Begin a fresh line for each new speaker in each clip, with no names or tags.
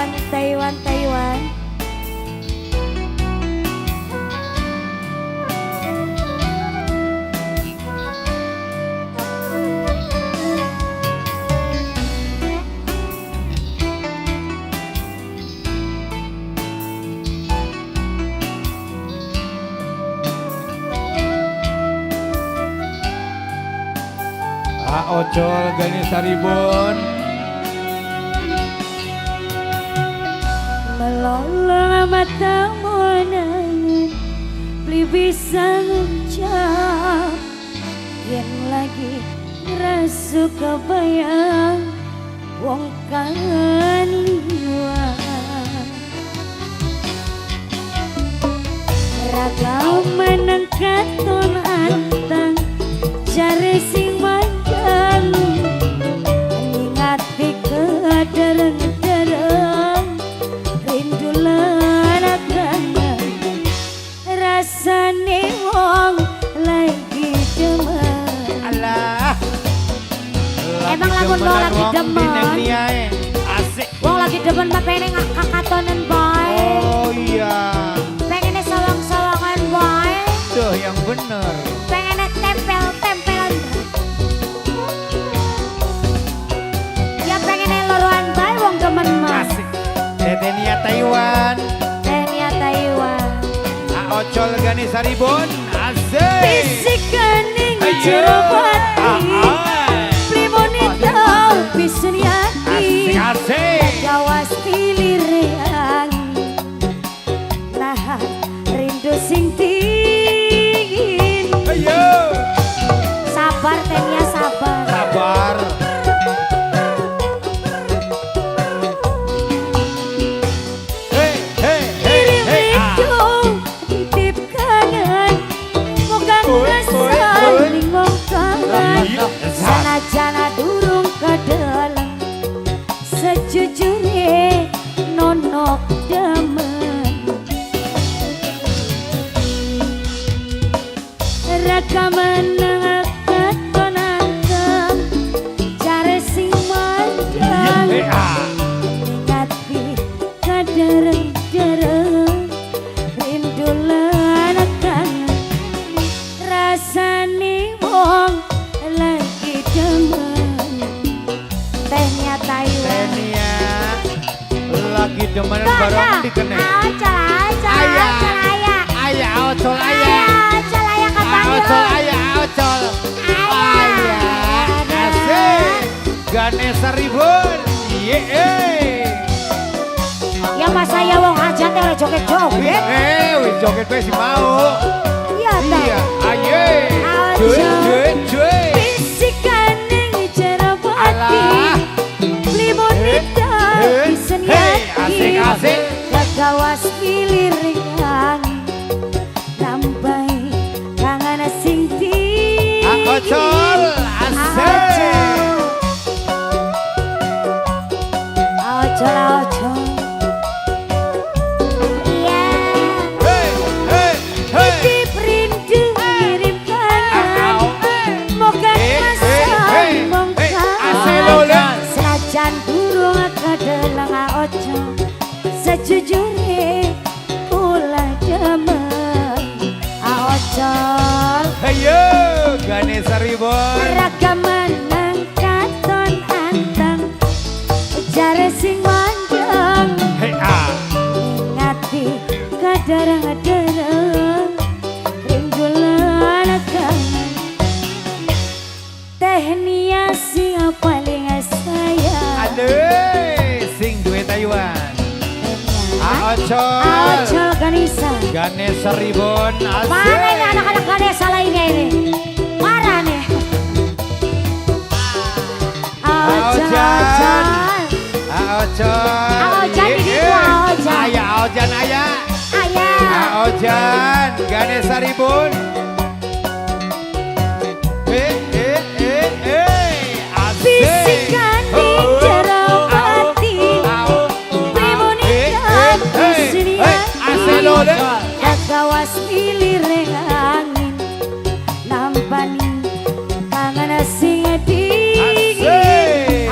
Taiwan.
Ocol Gani Saribun
Melolong matamu nangin beli bisa ngucap yang lagi ngerasa kebayang wong kangen liwat ragam menengkat ton antang cari sing manjang ngingati kedereng-dereng rindu lanakan rasane wong lagi demen
alah
emang lamun wong lagi demen
asik
wong lagi demen mah pengen kakatonen bae
oh iya
pengennya sawang-sawangan bae
tuh yang bener
pengennya tempel-tempelan ya pengennya loroan bae wong demen mah
asik Tetenia Taiwan Ocol Gani Saribun asik
bisikan ning jero hati limonita pisan yakin
asik
gawas pilihan nah rindu sing dingin
ayo
sabar Tenia sabar sanajana durung kadalang sejujurnya nonok demen rakaman katon anteng cari sing manjang ngati kadereng-dereng rindu lanakan rasane wong lagi demen Tenia Taiwan
lagi demen bareng dikene ayah ocol asik Gani Saribun
ya mas saya wong hajat oleh joget-joget
wis joget wis mau
iya
ayo cuy
bisikan ning jero hati limonita pisan yakin
asik
gagawas pilihan lambai kangen sing tinggi
Ocol asik
Ocol iya titip rindu kirim kanan moga masang mongkalan senajan durung kadalang Ocol sejujurnya ulah demen Ocol
ayo Gani Saribun
ragaman nang katon anteng jare sing manjang ngati kadereng-dereng rindu lanakan Tenia sing paling sayang
aduh sing duwe Taiwan Ocol Gani Saribun asik
mana ini anak-anak Ganesha lainnya ini marah nih
Ojan
ini Ojan
ayah Ojan Gani Saribun
bisikan di jero hati limonita pisan yakin gawas pilireng angin nampani kangen sing dingin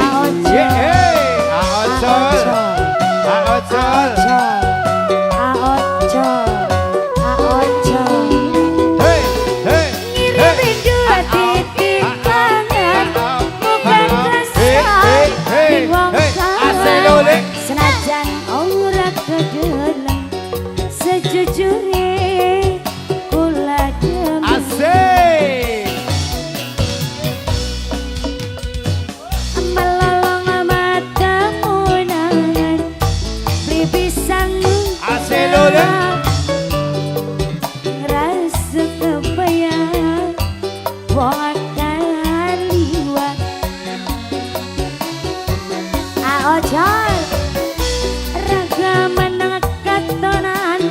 ojol raga meneng katonan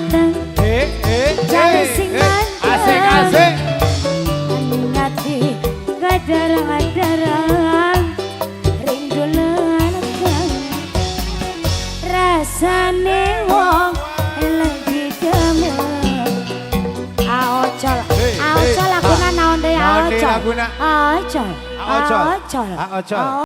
jane sing
asik asik
ngati gadarang-gadarang rindu lengan rasane wong lagi demen ojol ojol laguna naon deui ojol ojol ojol